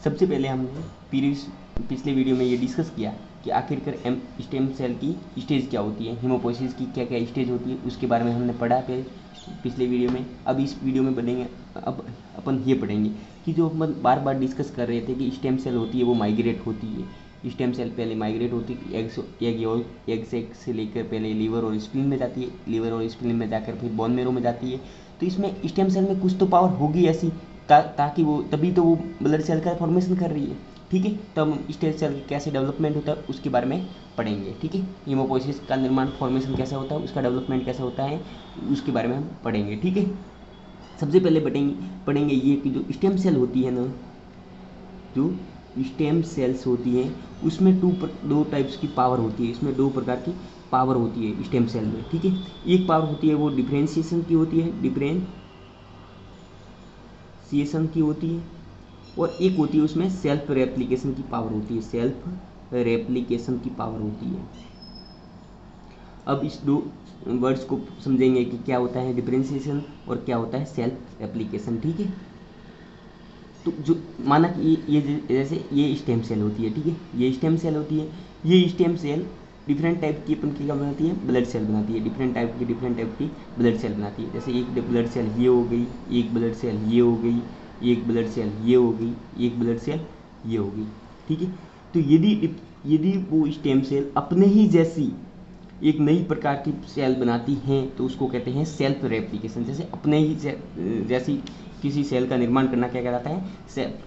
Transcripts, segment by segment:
सबसे पहले हमने पिछले वीडियो में ये डिस्कस किया कि आखिरकार स्टेम सेल की स्टेज क्या होती है, हीमोपोइसिस की क्या क्या स्टेज होती है, उसके बारे में हमने पढ़ा पिछले वीडियो में। अब इस वीडियो में बढ़ेंगे, अब अपन ये पढ़ेंगे कि जो अपन बार बार डिस्कस कर रहे थे कि स्टेम सेल होती है वो माइग्रेट होती है। स्टेम सेल पहले माइग्रेट होती है, एग से लेकर पहले लीवर और स्प्लीन में जाती है, लीवर और स्प्लीन में जाकर फिर बोन मेरो में जाती है। तो इसमें स्टेम सेल में कुछ तो पावर होगी ऐसी ताकि वो, तभी तो वो ब्लड सेल का फॉर्मेशन कर रही है। ठीक है, तो हम स्टेम सेल कैसे डेवलपमेंट होता है उसके बारे में पढ़ेंगे। ठीक है, हीमोपोइसिस का निर्माण फॉर्मेशन कैसा होता है, उसका डेवलपमेंट कैसा होता है, उसके बारे में हम पढ़ेंगे। ठीक है, सबसे पहले पढ़ेंगे ये कि जो स्टेम सेल होती है ना, जो स्टेम सेल्स होती हैं उसमें दो टाइप्स की पावर होती है। इसमें दो प्रकार की पावर होती है स्टेम सेल में। ठीक है, एक पावर होती है वो डिफरेंशिएशन की होती है, डिफरेंशिएशन की होती है, और एक होती है उसमें सेल्फ रेप्लिकेशन की पावर होती है, सेल्फ रेप्लिकेशन की पावर होती है। अब इस दो वर्ड्स को समझेंगे कि क्या होता है डिफरेंशिएशन और क्या होता है सेल्फ रेप्लिकेशन। ठीक है, तो जो माना कि ये जैसे ये स्टेम सेल होती है। ठीक है, ये स्टेम सेल होती है, ये स्टेम सेल डिफरेंट टाइप की अपन क्या बनाती है, ब्लड सेल बनाती है, डिफरेंट टाइप की ब्लड सेल बनाती है। जैसे एक ब्लड सेल ये हो गई, एक ब्लड सेल ये हो गई, एक ब्लड सेल ये हो गई, एक ब्लड सेल ये हो गई। ठीक है, तो यदि वो स्टेम सेल अपने ही जैसी एक नई प्रकार की सेल बनाती हैं तो उसको कहते हैं सेल्फ रेप्लिकेशन। जैसे अपने ही जैसी किसी सेल का निर्माण करना क्या कहलाता है,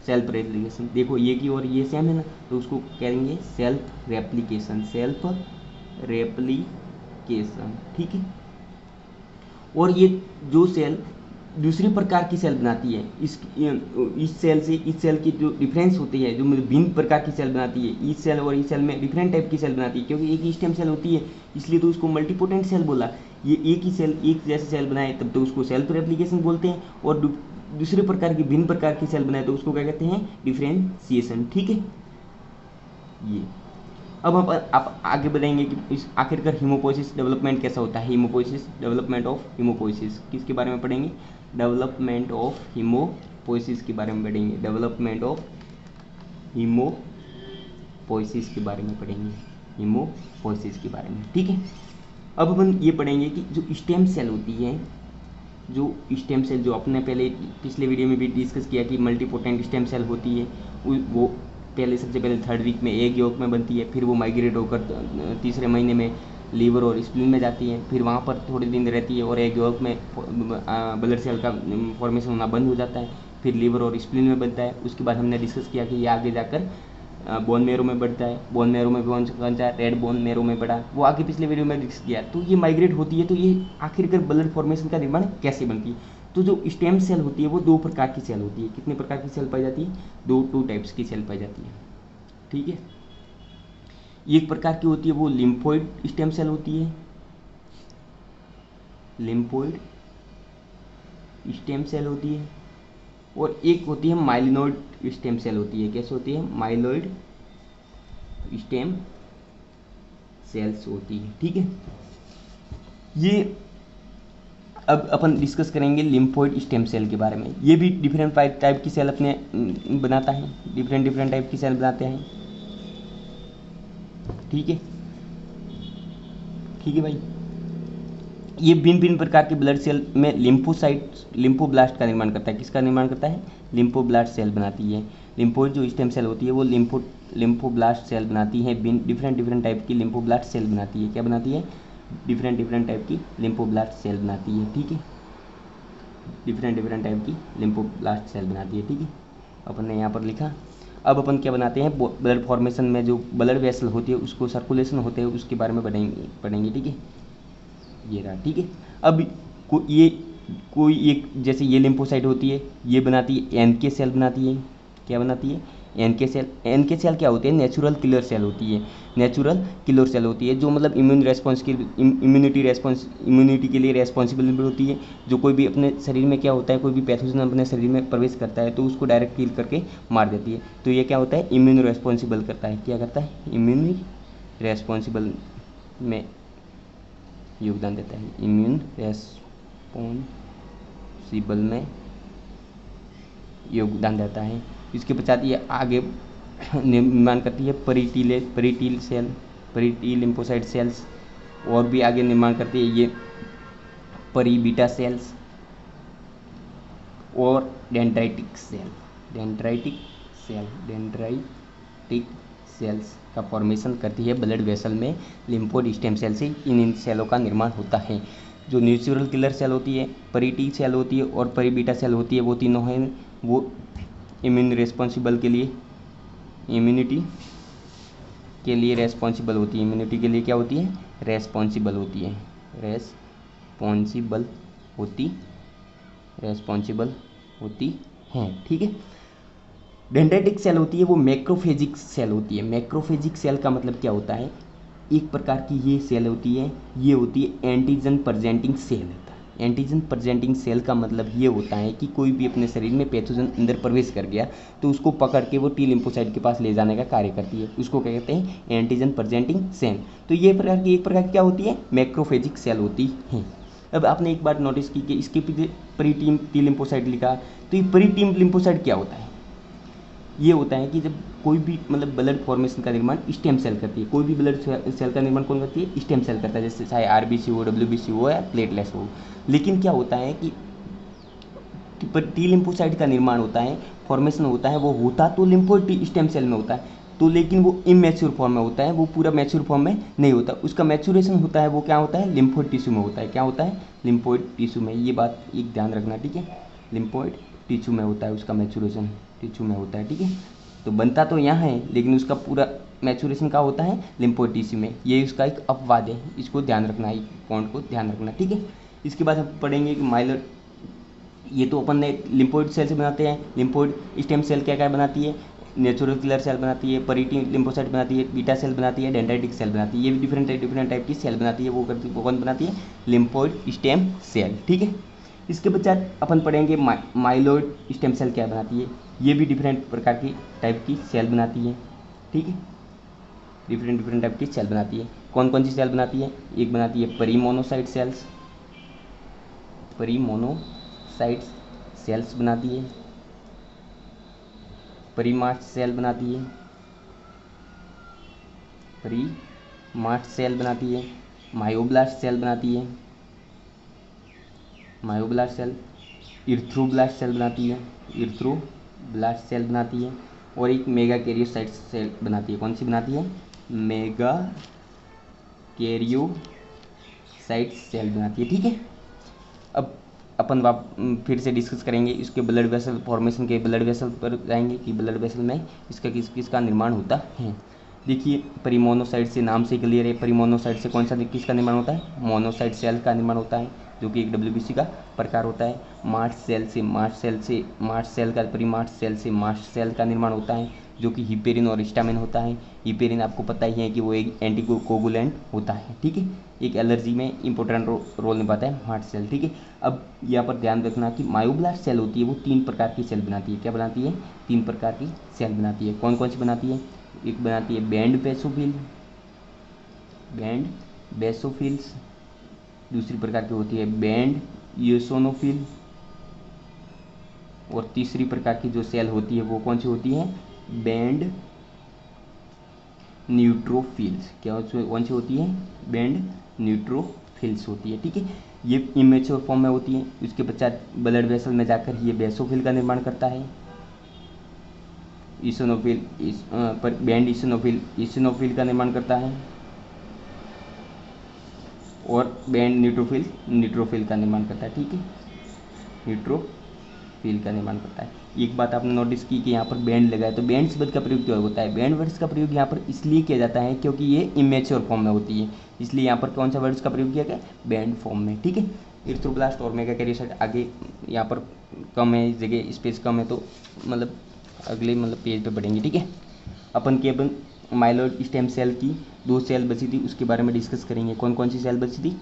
सेल्फ रेप्लिकेशन। देखो ये की और ये सेम है ना, तो उसको कहेंगे सेल्फ रेप्लिकेशन, सेल्फ रेप्लिकेशन। ठीक है, और ये जो सेल दूसरी प्रकार की सेल बनाती है, इस सेल से इस सेल की जो डिफरेंस होती है, जो मतलब भिन्न प्रकार की सेल बनाती है, इस सेल और इस सेल में डिफरेंट टाइप की सेल बनाती है, क्योंकि एक ही स्टेम सेल होती है इसलिए तो उसको मल्टीपोटेंट सेल बोला। ये एक ही सेल एक जैसे सेल बनाए तब तो उसको सेल्फ रेप्लिकेशन बोलते हैं, और दूसरे प्रकार की भिन्न प्रकार की सेल बनाए तो उसको क्या कहते हैं, डिफरेंशिएशन। ठीक है, ये अब आप आगे बढ़ेंगे कि इस आखिरकार हीमोपोइसिस डेवलपमेंट कैसा होता है। हीमोपोइसिस, डेवलपमेंट ऑफ हीमोपोइसिस किसके बारे में पढ़ेंगे, डेवलपमेंट ऑफ हीमोपोइसिस के बारे में पढ़ेंगे, डेवलपमेंट ऑफ हीमोपोइसिस के बारे में पढ़ेंगे, हीमोपोइसिस के बारे में। ठीक है, अब अपन ये पढ़ेंगे कि जो स्टेम सेल होती है, जो स्टेम सेल जो अपने पहले पिछले वीडियो में भी डिस्कस किया कि मल्टीपोटेंट स्टेम सेल होती है, वो पहले सबसे पहले 3rd वीक में एग यॉक में बनती है, फिर वो माइग्रेट होकर तीसरे महीने में लीवर और स्प्लीन में जाती है, फिर वहाँ पर थोड़े दिन रहती है और एग यॉक में ब्लड सेल का फॉर्मेशन होना बंद हो जाता है, फिर लीवर और स्प्लीन में बनता है। उसके बाद हमने डिस्कस किया कि ये आगे जाकर बोन मेरो में बढ़ता है, बोन मेरो में कौन सा रेड बोन मेरो में बढ़ा, वो आगे पिछले वीडियो में डिस्कस किया। तो ये माइग्रेट होती है, तो ये आखिरकार ब्लड फॉर्मेशन का निर्माण कैसे बनती है। तो जो स्टेम सेल होती है वो दो प्रकार की सेल होती है। कितने प्रकार की सेल पाई जाती है, टू टाइप्स की सेल पाई जाती है। ठीक है, एक प्रकार की होती है वो लिम्फोइड स्टेम सेल होती है, लिम्फोइड स्टेम सेल होती है, और एक होती है माइलिनोइड स्टेम सेल होती है। कैसे होती है, माइलोइड स्टेम सेल्स होती है। ठीक है, ये अब अपन डिस्कस करेंगे लिम्फोइड स्टेम सेल के बारे में। ये भी डिफरेंट टाइप की सेल अपने बनाता है, डिफरेंट टाइप की सेल बनाते हैं। ठीक है, ठीक है भाई, ये भिन्न प्रकार के ब्लड सेल में लिम्फोब्लास्ट का निर्माण करता है। किसका निर्माण करता है, लिम्फोब्लास्ट सेल बनाती है। लिम्फोइड जो स्टेम सेल होती है वो लिम्फोब्लास्ट सेल बनाती है, डिफरेंट टाइप की लिम्फोब्लास्ट सेल बनाती है। क्या बनाती है, डिफरेंट टाइप की लिम्फोब्लास्ट सेल बनाती है। ठीक है, डिफरेंट टाइप की लिम्फोब्लास्ट सेल बनाती है। ठीक है, अपन ने यहाँ पर लिखा। अब अपन क्या बनाते हैं, ब्लड फॉर्मेशन में जो ब्लड वेसल होती है उसको सर्कुलेशन होते हैं उसके बारे में पढ़ेंगे। ठीक है, ये रहा। ठीक है, अब कोई एक जैसे ये लिम्फोसाइट होती है, ये बनाती है एनके सेल बनाती है। क्या बनाती है, एनके सेल। एनके सेल क्या होती है, नेचुरल किलर सेल होती है, नेचुरल किलर सेल होती है, जो मतलब इम्यूनिटी के लिए रेस्पॉन्सिबल होती है। जो कोई भी अपने शरीर में क्या होता है, कोई भी पैथोजन अपने शरीर में प्रवेश करता है तो उसको डायरेक्ट किल करके मार देती है। तो ये क्या होता है, इम्यून रेस्पॉन्सिबल करता है। क्या करता है, इम्यून रेस्पॉन्सिबल में योगदान देता है, इम्यून रेस्पॉन्सिबल में योगदान देता है। इसके पश्चात ये आगे निर्माण करती है परिटील सेल, परिटी लिम्फोसाइट सेल्स, और भी आगे निर्माण करती है ये परिबीटा सेल्स और डेंड्राइटिक सेल्स का फॉर्मेशन करती है ब्लड वेसल में। लिम्फोइड स्टेम सेल से इन सेलों का निर्माण होता है। जो नेचुरल किलर सेल होती है, परिटी सेल होती है और परिबीटा सेल होती है, वो तीनों हैं वो इम्यूनिटी के लिए रेस्पॉन्सिबल होती है। इम्यूनिटी के लिए क्या होती है? रेस्पॉन्सिबल होती हैं। ठीक है। डेंड्राइटिक सेल होती है वो मैक्रोफेजिक सेल होती है। मैक्रोफेजिक सेल का मतलब क्या होता है? एक प्रकार की ये सेल होती है, ये होती है antigen presenting cell. Antigen presenting cell का मतलब ये होता है कि कोई भी अपने शरीर में पैथोजन अंदर प्रवेश कर गया तो उसको पकड़ के वो टी लिम्फोसाइट के पास ले जाने का कार्य करती है। उसको क्या कहते हैं? Antigen presenting cell. तो ये एक प्रकार की क्या होती है? मैक्रोफेजिक सेल होती है। अब आपने एक बात नोटिस की कि इसके पीछे प्रीटीम टी लिम्फोसाइट लिखा, तो ये प्रीटीम लिम्फोसाइट क्या होता है? ये होता है कि जब कोई भी मतलब ब्लड फॉर्मेशन का निर्माण स्टेम सेल करती है। कोई भी ब्लड सेल का निर्माण कौन करती है? स्टेम सेल करता है, जैसे चाहे आरबीसी हो, डब्ल्यूबीसी हो या प्लेटलेट्स हो। लेकिन क्या होता है कि टी लिम्फोसाइट का निर्माण होता है, फॉर्मेशन होता है, वो होता तो लिम्फोइड स्टेम सेल में होता है, तो लेकिन वो इमेच्योर फॉर्म में होता है, वो पूरा मैच्योर फॉर्म में नहीं होता। उसका मैच्योरेशन होता है वो क्या होता है? लिम्फोइड टिश्यू में होता है। क्या होता है? लिम्फोइड टिश्यू में। ये बात एक ध्यान रखना, ठीक है। लिम्फोइड टिश्यू में होता है उसका मैच्योरेशन, टिश्यू में होता है, ठीक है। तो बनता तो यहाँ है लेकिन उसका पूरा मैच्योरेशन का होता है लिम्फोइड टिश्यू में। ये उसका एक अपवाद है, इसको ध्यान रखना है, पॉइंट को ध्यान रखना, ठीक है। इसके बाद हम पढ़ेंगे कि माइलर, ये तो अपन ने लिम्फोइड सेल से बनाते हैं। लिम्फोइड स्टेम सेल क्या क्या बनाती है? नेचुरल किलर सेल बनाती है, परिटी लिम्फोसाइट बनाती है, बीटा सेल बनाती है, डेंड्राइटिक सेल बनाती है। ये भी डिफरेंट टाइप की सेल बनाती है। वो कौन बनाती है? लिम्फोइड स्टेम सेल, ठीक है। इसके पश्चात अपन पढ़ेंगे माइलोइड स्टेम सेल क्या बनाती है। ये भी डिफरेंट प्रकार की टाइप की सेल बनाती है, ठीक है। डिफरेंट टाइप की सेल बनाती है। कौन कौन सी सेल बनाती है? एक बनाती है परिमोनोसाइट सेल्स, परिमोनोसाइट सेल्स बनाती है, परिमास्ट सेल बनाती है, परिमास्ट सेल बनाती है, मायोब्लास्ट सेल बनाती है, मायोब्लास्ट सेल, इर्थ्रोब्लास्ट सेल बनाती है, इर्थ्रोब्लास्ट सेल बनाती है, और एक मेगा कैरियोसाइट सेल बनाती है। कौन सी बनाती है? मेगा कैरियोसाइट सेल बनाती है, ठीक है। अब अपन फिर से डिस्कस करेंगे इसके ब्लड वेसल फॉर्मेशन के, ब्लड वेसल पर जाएंगे कि ब्लड वेसल में इसका किसका निर्माण होता है। देखिए परिमोनोसाइट से नाम से क्लियर है, परिमोनोसाइट से कौन सा किसका निर्माण होता है? मोनोसाइट सेल का निर्माण होता है, जो कि एक डब्ल्यूबीसी का प्रकार होता है। मास्ट सेल का परिमास्ट सेल से मास्ट सेल का निर्माण होता है, जो कि हिपेरिन और स्टामिन होता है। हिपेरिन आपको पता ही है कि वो एक एंटीकोगुलेंट होता है, ठीक है। एक एलर्जी में इंपॉर्टेंट रोल निभाता है मास्ट सेल, ठीक है। अब यहाँ पर ध्यान रखना कि मायोब्लास्ट सेल होती है वो 3 प्रकार की सेल बनाती है। क्या बनाती है? 3 प्रकार की सेल बनाती है। कौन कौन सी बनाती है? एक बनाती है बैंड बेसोफिल्स, दूसरी प्रकार की होती है बैंड यूसोनोफिल, और तीसरी प्रकार की जो सेल होती है वो कौन सी होती है? Band neutrophils. क्या कौन सी होती है? बैंड न्यूट्रोफिल्स होती है, ठीक है। ये इमेच्योर फॉर्म में होती है। उसके पश्चात ब्लड वेसल में जाकर ये बेसोफिल का निर्माण करता है। बैंड इसिनोफिल का निर्माण करता है, और बैंड न्यूट्रोफिल का निर्माण करता है, ठीक है। न्यूट्रोफिल का निर्माण करता है। एक बात आपने नोटिस की कि यहाँ पर बैंड लगा है, तो बैंड शब्द का प्रयोग क्यों होता है? बैंड वर्ड्स का प्रयोग यहाँ पर इसलिए किया जाता है क्योंकि ये इमेच्योर फॉर्म में होती है, इसलिए यहाँ पर कौन सा वर्ड्स का प्रयोग किया गया? बैंड फॉर्म में, ठीक है। इर्थ्रोब्लास्ट और मेगा कैरियोसाइट आगे यहाँ पर कम है, जगह स्पेस कम है, तो मतलब अगले पेज पे पढ़ेंगे, ठीक है। अपन माइलॉइड स्टेम सेल की 2 सेल बची थी, उसके बारे में डिस्कस करेंगे। कौन कौन सी सेल बची थी?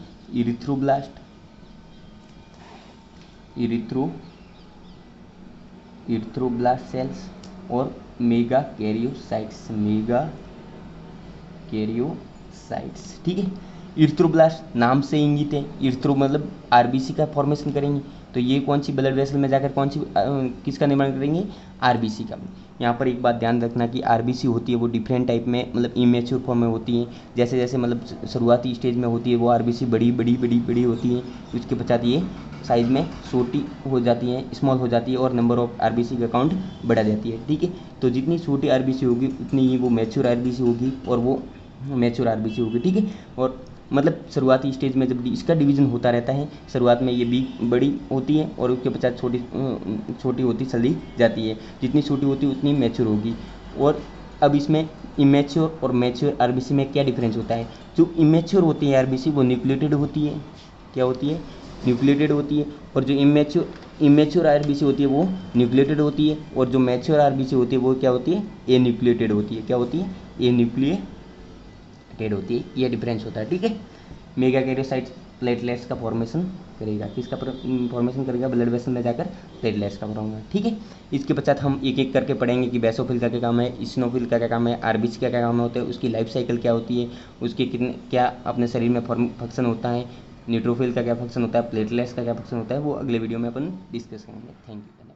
इरिथ्रोब्लास्ट सेल्स और मेगा कैरियोसाइट्स, ठीक है। इरिथ्रोब्लास्ट नाम से इंगित है, इरिथ्रो मतलब आरबीसी का फॉर्मेशन करेंगे, तो ये कौन सी ब्लड वेसल में जाकर कौन सी किसका निर्माण करेंगे, आरबीसी का। यहाँ पर एक बात ध्यान रखना कि आरबीसी होती है वो डिफरेंट टाइप में मतलब इमेच्योर फॉर्म में होती है। जैसे जैसे मतलब शुरुआती स्टेज में होती है वो आरबीसी बड़ी बड़ी बड़ी बड़ी होती है, उसके पश्चात ये साइज़ में छोटी हो जाती है, स्मॉल हो जाती है और नंबर ऑफ आरबीसी का काउंट बढ़ा जाती है। ठीक है, तो जितनी छोटी आरबीसी होगी उतनी ही वो मैच्योर आरबीसी होगी और वो मैच्योर आरबीसी होगी। ठीक है, और मतलब शुरुआती स्टेज में जब इसका डिवीजन होता रहता है, शुरुआत में ये बी बड़ी होती है और उसके पश्चात छोटी होती चली जाती है, जितनी छोटी होती है उतनी मैच्योर होगी। और अब इसमें इमेच्योर और मैच्योर आरबीसी में क्या डिफरेंस होता है। जो इमेच्योर होती है आरबीसी वो न्यूक्लिएटेड होती है, क्या होती है, न्यूक्लिएटेड होती है, और जो इमेच्योर आरबीसी होती है वो न्यूक्लिएटेड होती है, और जो मैच्योर आरबीसी होती है वो क्या होती है, ए न्यूक्लिएटेड होती है। क्या होती है, ए न्यूक्लिएटेड होती है, ये डिफरेंस होता है। ठीक है, मेगाकैरियोसाइट्स प्लेटलेट्स का फॉर्मेशन करेगा, किसका फॉर्मेशन करेगा, ब्लड वेसल में जाकर प्लेटलेट्स का फॉर्मेशन। ठीक है, इसके पश्चात हम एक एक करके पढ़ेंगे कि बेसोफिल का क्या काम है, इसिनोफिल का क्या काम है, आरबीसी का क्या काम होता है, उसकी लाइफ साइकिल क्या होती है, उसके कितने क्या अपने शरीर में फंक्शन होता है, न्यूट्रोफिल का क्या फंक्शन होता है, प्लेटलेट्स का क्या फंक्शन होता है, वो अगले वीडियो में अपन डिस्कस करेंगे। Thank you.